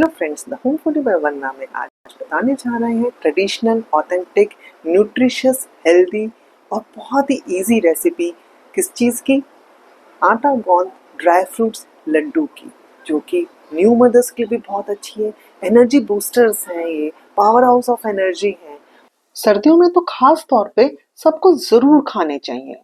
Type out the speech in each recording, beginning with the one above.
Hello friends, the home foodie by Vanna में आज बताने जा रहे हैं ट्रेडिशनल, ऑथेंटिक, न्यूट्रिशियस, हेल्दी और बहुत ही इजी रेसिपी किस चीज़ की? आटा गोंद ड्राई फ्रूट्स लड्डू की, जो कि न्यू मदर्स के लिए भी बहुत अच्छी है। एनर्जी बूस्टर्स हैं ये, पावर हाउस ऑफ एनर्जी है। सर्दियों में तो खास तौर पे सबको ज़रूर खाने चाहिए।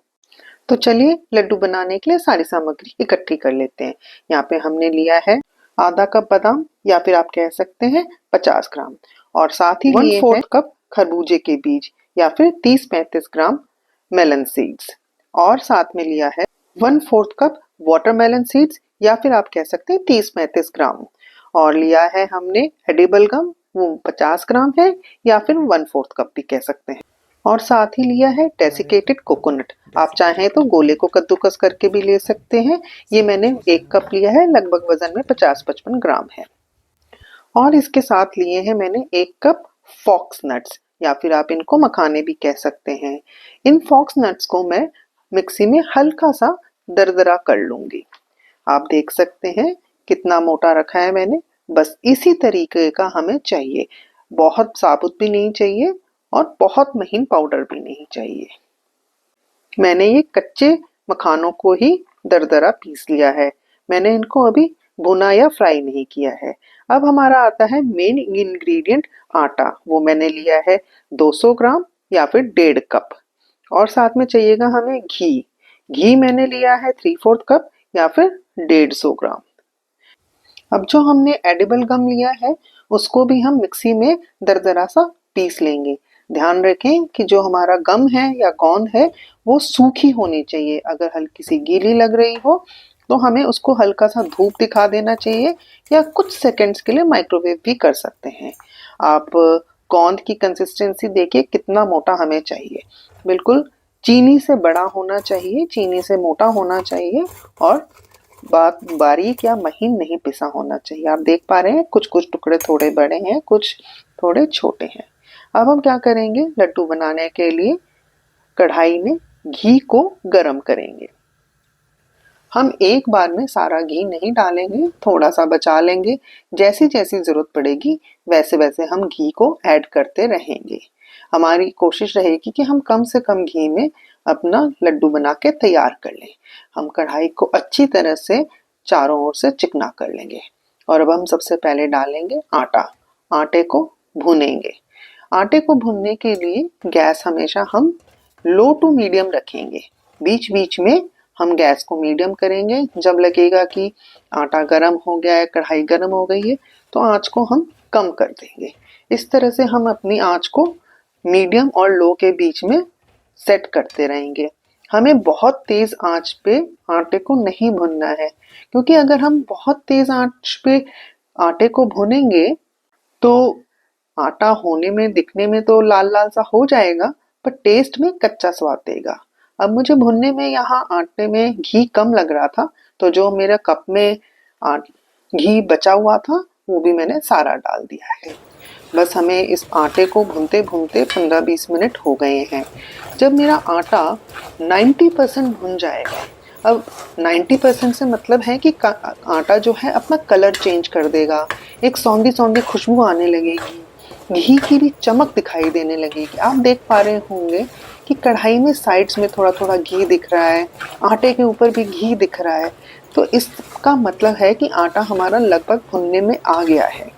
तो चलिए लड्डू बनाने के लिए सारी सामग्री इकट्ठी कर लेते हैं। यहाँ पे हमने लिया है आधा कप बादाम, या फिर आप कह सकते हैं 50 ग्राम, और साथ ही लिए 1/4 कप खरबूजे के बीज, या फिर 30-35 ग्राम मेलन सीड्स, और साथ में लिया है 1/4 कप वाटरमेलन सीड्स, या फिर आप कह सकते हैं 30-35 ग्राम, और लिया है हमने एडिबल गम, वो 50 ग्राम है, या फिर 1/4 कप भी कह सकते हैं, और साथ ही लिया है डेसिकेटेड कोकोनट। आप चाहें तो गोले को कद्दूकस करके भी ले सकते हैं। ये मैंने 1 कप लिया है, लगभग वजन में 50-55 ग्राम है। और इसके साथ लिए हैं मैंने 1 कप फॉक्स नट्स, या फिर आप इनको मखाने भी कह सकते हैं। इन फॉक्स नट्स को मैं मिक्सी में हल्का सा दरदरा कर लूंगी। आप देख सकते हैं कितना मोटा रखा है मैंने। बस इसी तरीके का हमें चाहिए, बहुत साबुत भी नहीं चाहिए और बहुत महीन पाउडर भी नहीं चाहिए। मैंने ये कच्चे मखानों को ही दरदरा पीस लिया है। मैंने इनको अभी भुना या फ्राई नहीं किया है। अब हमारा आता है मेन इंग्रेडिएंट आटा। वो मैंने लिया है 200 ग्राम, या फिर 1.5 कप, और साथ में चाहिएगा हमें घी। घी मैंने लिया है 3/4 कप, या फिर 150 ग्राम। अब जो हमने एडिबल गम लिया है उसको भी हम मिक्सी में दरदरा सा पीस लेंगे। ध्यान रखें कि जो हमारा गम है या गोंद है वो सूखी होनी चाहिए। अगर हल्की सी गीली लग रही हो तो हमें उसको हल्का सा धूप दिखा देना चाहिए, या कुछ सेकंड्स के लिए माइक्रोवेव भी कर सकते हैं। आप गोंद की कंसिस्टेंसी देखिए कितना मोटा हमें चाहिए। बिल्कुल चीनी से बड़ा होना चाहिए, चीनी से मोटा होना चाहिए, और बारीक या महीन नहीं पिसा होना चाहिए। आप देख पा रहे हैं कुछ कुछ टुकड़े थोड़े बड़े हैं, कुछ थोड़े छोटे हैं। अब हम क्या करेंगे, लड्डू बनाने के लिए कढ़ाई में घी को गरम करेंगे। हम एक बार में सारा घी नहीं डालेंगे, थोड़ा सा बचा लेंगे। जैसी जैसी जरूरत पड़ेगी वैसे वैसे हम घी को ऐड करते रहेंगे। हमारी कोशिश रहेगी कि हम कम से कम घी में अपना लड्डू बना के तैयार कर लें। हम कढ़ाई को अच्छी तरह से चारों ओर से चिकना कर लेंगे। और अब हम सबसे पहले डालेंगे आटा। आटे को भूनेंगे। आटे को भूनने के लिए गैस हमेशा हम लो टू मीडियम रखेंगे। बीच बीच में हम गैस को मीडियम करेंगे। जब लगेगा कि आटा गर्म हो गया है, कढ़ाई गर्म हो गई है, तो आंच को हम कम कर देंगे। इस तरह से हम अपनी आंच को मीडियम और लो के बीच में सेट करते रहेंगे। हमें बहुत तेज आंच पे आटे को नहीं भूनना है, क्योंकि अगर हम बहुत तेज आंच पे आटे को भूनेंगे तो आटा होने में, दिखने में तो लाल लाल सा हो जाएगा, पर टेस्ट में कच्चा स्वाद देगा। अब मुझे भुनने में यहाँ आटे में घी कम लग रहा था, तो जो मेरा कप में घी बचा हुआ था वो भी मैंने सारा डाल दिया है। बस हमें इस आटे को भूनते भूनते 15-20 मिनट हो गए हैं। जब मेरा आटा 90% भुन जाएगा, अब 90% से मतलब है कि आटा जो है अपना कलर चेंज कर देगा, एक सौंधी सौंधी खुशबू आने लगेगी, घी की भी चमक दिखाई देने लगेगी। आप देख पा रहे होंगे कि कढ़ाई में साइड्स में थोड़ा थोड़ा घी दिख रहा है, आटे के ऊपर भी घी दिख रहा है। तो इसका मतलब है कि आटा हमारा लगभग भुनने में आ गया है।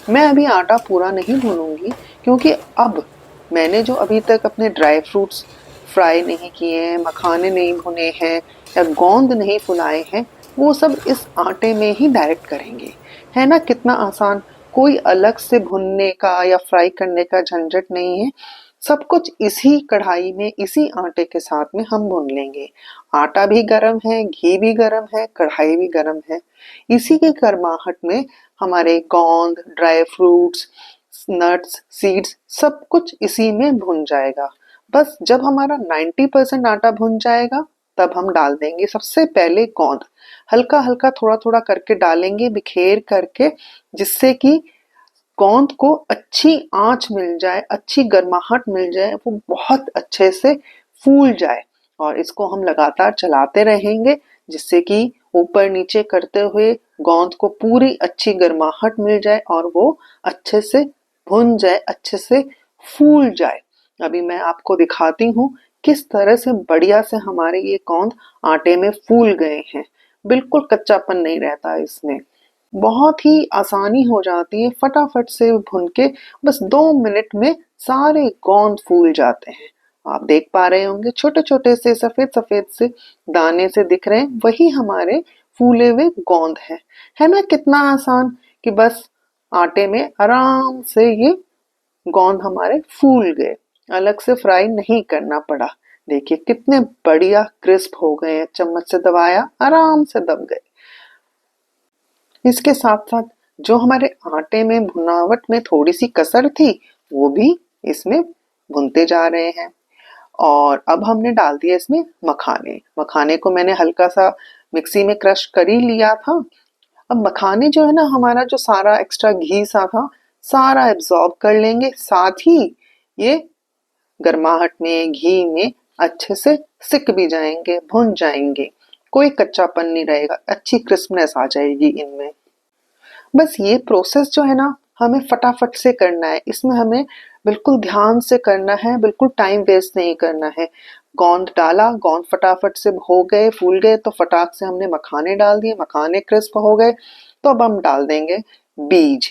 मैं अभी आटा पूरा नहीं भूनूंगी, क्योंकि अब मैंने जो अभी तक अपने ड्राई फ्रूट्स फ्राई नहीं किए हैं, मखाने नहीं भुने हैं, या गोंद नहीं फुलाए हैं, वो सब इस आटे में ही डायरेक्ट करेंगे। है ना कितना आसान। कोई अलग से भुनने का या फ्राई करने का झंझट नहीं है। सब कुछ इसी कढ़ाई में, इसी आटे के साथ में हम भून लेंगे। आटा भी गरम है, घी भी गरम है, कढ़ाई भी गरम है। इसी के गर्माहट में हमारे गोंद, ड्राई फ्रूट्स, नट्स, सीड्स सब कुछ इसी में भुन जाएगा। बस जब हमारा 90% आटा भुन जाएगा तब हम डाल देंगे सबसे पहले गोंद। हल्का हल्का थोड़ा थोड़ा करके डालेंगे, बिखेर करके, जिससे कि गोंद को अच्छी आंच मिल जाए, अच्छी गर्माहट मिल जाए, वो बहुत अच्छे से फूल जाए। और इसको हम लगातार चलाते रहेंगे, जिससे कि ऊपर नीचे करते हुए गोंद को पूरी अच्छी गर्माहट मिल जाए और वो अच्छे से भुन जाए, अच्छे से फूल जाए। अभी मैं आपको दिखाती हूँ किस तरह से बढ़िया से हमारे ये गोंद आटे में फूल गए हैं। बिल्कुल कच्चापन नहीं रहता इसमें। बहुत ही आसानी हो जाती है, फटाफट से भुन के बस 2 मिनट में सारे गोंद फूल जाते हैं। आप देख पा रहे होंगे छोटे छोटे से सफेद सफेद से दाने से दिख रहे हैं, वही हमारे फूले हुए गोंद है ना। कितना आसान कि बस आटे में आराम से ये गोंद हमारे फूल गए, अलग से फ्राई नहीं करना पड़ा। देखिए कितने बढ़िया क्रिस्प हो गए हैं, चम्मच से दबाया आराम से दब गए। इसके साथ साथ जो हमारे आटे में भुनावट में थोड़ी सी कसर थी वो भी इसमें भुनते जा रहे हैं। और अब हमने डाल दिया इसमें मखाने। मखाने को मैंने हल्का सा मिक्सी में क्रश कर ही लिया था। अब मखाने जो है ना, हमारा जो सारा एक्स्ट्रा घी सा था सारा एब्जॉर्ब कर लेंगे, साथ ही ये गर्माहट में घी में अच्छे से सिक भी जाएंगे, भुन जाएंगे। कोई कच्चापन नहीं रहेगा, अच्छी क्रिस्पनेस आ जाएगी इनमें। बस ये प्रोसेस जो है ना हमें फटाफट से करना है, इसमें हमें बिल्कुल ध्यान से करना है, बिल्कुल टाइम वेस्ट नहीं करना है। गोंद डाला, गोंद फटाफट से हो गए, फूल गए तो फटाक से हमने मखाने डाल दिए, मखाने क्रिस्प हो गए तो अब हम डाल देंगे बीज।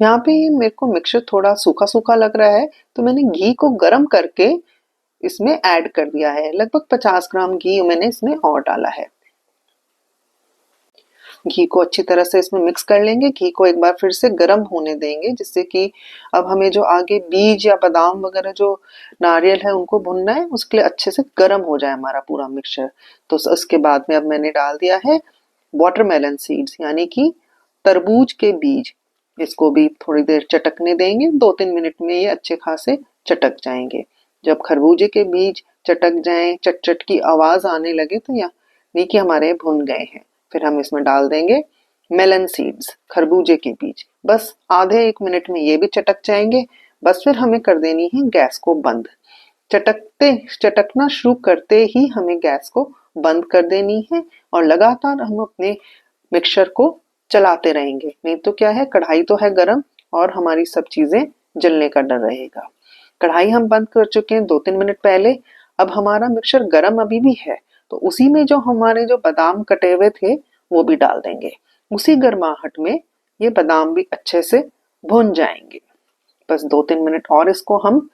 यहाँ पे मेरे को मिक्सचर थोड़ा सूखा सूखा लग रहा है तो मैंने घी को गर्म करके इसमें ऐड कर दिया है। लगभग 50 ग्राम घी मैंने इसमें और डाला है। घी को अच्छी तरह से इसमें मिक्स कर लेंगे। घी को एक बार फिर से गर्म होने देंगे, जिससे कि अब हमें जो आगे बीज या बादाम वगैरह जो नारियल है उनको भुनना है, उसके लिए अच्छे से गर्म हो जाए हमारा पूरा मिक्सचर। तो उसके बाद में अब मैंने डाल दिया है वाटरमेलन सीड्स, यानी कि तरबूज के बीज। इसको भी थोड़ी देर चटकने देंगे, 2-3 मिनट में ये अच्छे खासे चटक जाएंगे। जब खरबूजे के बीज चटक जाएं, चट चट की आवाज आने लगे तो यानी कि हमारे भुन गए हैं। फिर हम इसमें डाल देंगे मेलन सीड्स, खरबूजे के बीज। बस आधे 1 मिनट में ये भी चटक जाएंगे। बस फिर हमें कर देनी है गैस को बंद। चटकना शुरू करते ही हमें गैस को बंद कर देनी है और लगातार हम अपने मिक्सचर को चलाते रहेंगे। नहीं तो क्या है, कढ़ाई तो है गरम और हमारी सब चीजें जलने का डर रहेगा। कढ़ाई हम बंद कर चुके हैं 2-3 मिनट पहले। अब हमारा मिक्सचर गरम अभी भी है तो उसी में जो हमारे जो बादाम कटे हुए थे वो भी डाल देंगे। उसी गर्माहट में ये बादाम भी अच्छे से भुन जाएंगे। बस 2-3 मिनट और इसको हम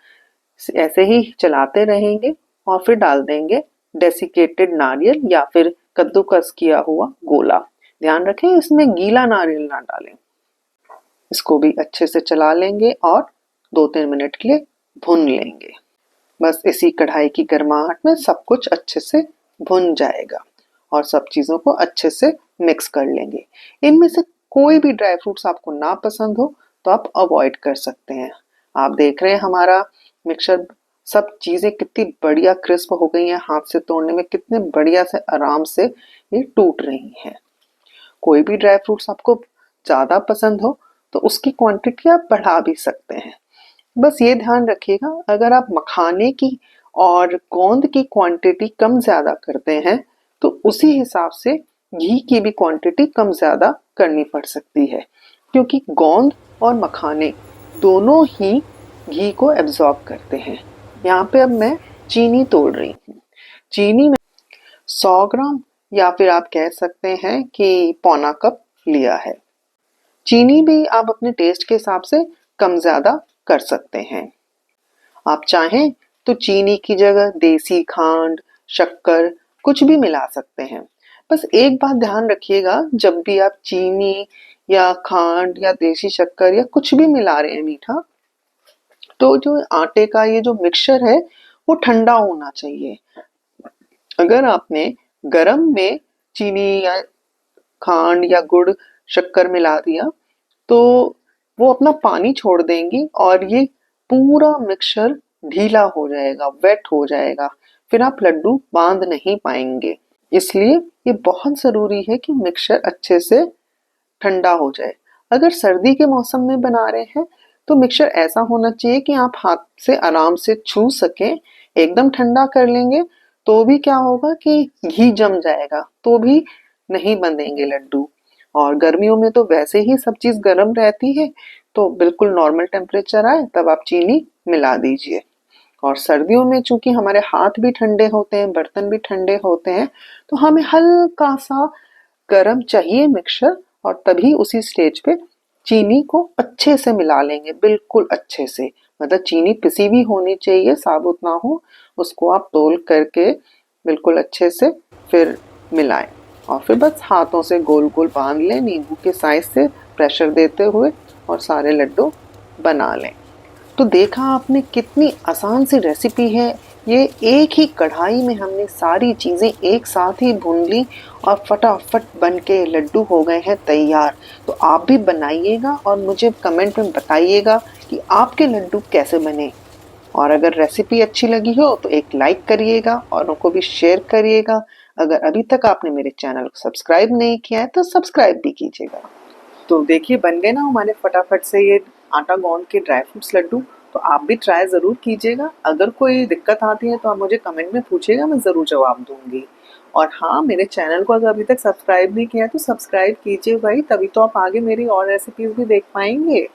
ऐसे ही चलाते रहेंगे और फिर डाल देंगे डेसिकेटेड नारियल या फिर कद्दूकस किया हुआ गोला। ध्यान रखें इसमें गीला नारियल ना डालें। इसको भी अच्छे से चला लेंगे और 2-3 मिनट के लिए भून लेंगे। बस इसी कढ़ाई की गर्माहट में सब कुछ अच्छे से भुन जाएगा और सब चीजों को अच्छे से मिक्स कर लेंगे। इनमें से कोई भी ड्राई फ्रूट्स आपको ना पसंद हो तो आप अवॉइड कर सकते हैं। आप देख रहे हैं हमारा मिक्सचर, सब चीजें कितनी बढ़िया क्रिस्प हो गई हैं, हाथ से तोड़ने में कितने बढ़िया से आराम से ये टूट रही हैं। कोई भी ड्राई फ्रूट्स आपको ज्यादा पसंद हो तो उसकी क्वांटिटी आप बढ़ा भी सकते हैं। बस ये ध्यान रखिएगा, अगर आप मखाने की और गोंद की क्वांटिटी कम ज्यादा करते हैं तो उसी हिसाब से घी की भी क्वांटिटी कम ज्यादा करनी पड़ सकती है, क्योंकि गोंद और मखाने दोनों ही घी को एब्जॉर्ब करते हैं। यहाँ पे अब मैं चीनी तोड़ रही हूँ। चीनी में 100 ग्राम या फिर आप कह सकते हैं कि पौना कप लिया है। चीनी भी आप अपने टेस्ट के हिसाब से कम ज्यादा कर सकते हैं। आप चाहें तो चीनी की जगह देसी खांड, शक्कर कुछ भी मिला सकते हैं। बस एक बात ध्यान रखिएगा, जब भी आप चीनी या खांड या देसी शक्कर या कुछ भी मिला रहे हैं मीठा, तो जो आटे का ये जो मिक्सचर है वो ठंडा होना चाहिए। अगर आपने गरम में चीनी या खांड या गुड़ शक्कर मिला दिया तो वो अपना पानी छोड़ देंगी और ये पूरा मिक्सचर ढीला हो जाएगा, वेट हो जाएगा, फिर आप लड्डू बांध नहीं पाएंगे। इसलिए ये बहुत जरूरी है कि मिक्सचर अच्छे से ठंडा हो जाए। अगर सर्दी के मौसम में बना रहे हैं तो मिक्सचर ऐसा होना चाहिए कि आप हाथ से आराम से छू सकें। एकदम ठंडा कर लेंगे तो भी क्या होगा कि घी जम जाएगा, तो भी नहीं बंधेंगे लड्डू और गर्मियों में तो वैसे ही सब चीज़ गर्म रहती है, तो बिल्कुल नॉर्मल टेम्परेचर आए तब आप चीनी मिला दीजिए। और सर्दियों में चूंकि हमारे हाथ भी ठंडे होते हैं, बर्तन भी ठंडे होते हैं, तो हमें हल्का सा गरम चाहिए मिक्सचर, और तभी उसी स्टेज पे चीनी को अच्छे से मिला लेंगे, बिल्कुल अच्छे से। मतलब चीनी पिसी हुई होनी चाहिए, साबुत ना हो। उसको आप तोल करके बिल्कुल अच्छे से फिर मिलाएं, और फिर बस हाथों से गोल गोल बांध लें नींबू के साइज से, प्रेशर देते हुए, और सारे लड्डू बना लें। तो देखा आपने कितनी आसान सी रेसिपी है ये। एक ही कढ़ाई में हमने सारी चीज़ें एक साथ ही भून ली और फटाफट बन के लड्डू हो गए हैं तैयार। तो आप भी बनाइएगा और मुझे कमेंट में बताइएगा कि आपके लड्डू कैसे बने। और अगर रेसिपी अच्छी लगी हो तो एक लाइक करिएगा, औरों को भी शेयर करिएगा। अगर अभी तक आपने मेरे चैनल को सब्सक्राइब नहीं किया है तो सब्सक्राइब भी कीजिएगा। तो देखिए बन गए ना हमारे फटाफट से ये आटा गौंद के ड्राई फ्रूट्स लड्डू। तो आप भी ट्राई ज़रूर कीजिएगा। अगर कोई दिक्कत आती है तो आप मुझे कमेंट में पूछिएगा, मैं ज़रूर जवाब दूंगी। और हाँ, मेरे चैनल को अगर अभी तक सब्सक्राइब नहीं किया है तो सब्सक्राइब कीजिए भाई, तभी तो आप आगे मेरी और रेसिपीज़ भी देख पाएंगे।